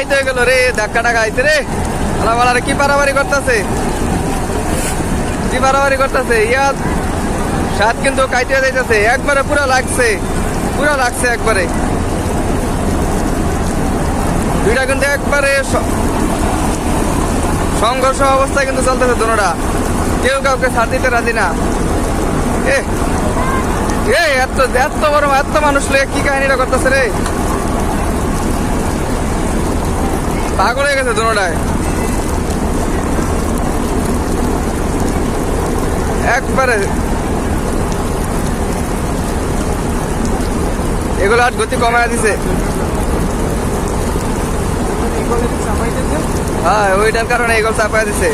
কাইতে হয়ে গেল রে, ধাক্কাটা খাইছে রে। আলামালারে কি পারাবারি করতেছে, কি পারাবারি করতেছে। ইয়াদ সাত কিন্তু কাইতে যাইতেছে একবারে, পুরা লাগছে, পুরা লাগছে একবারে। দুইটা কিন্তু একবারে সংঘর্ষ অবস্থায় কিন্তু চলতেছে দুটোটা, কেউ কাউকে ছাড় দিতে রাজি না। এত এত বড় এত মানুষ লয়ে কি কাহিনীটা করতেছে রে, পাগল হয়ে গেছে দুটোটায় একবারে। এগুলো আর গতি কমায় দিছে। হ্যাঁ, ওইটার কারণে এগুলো চাপায় দিছে।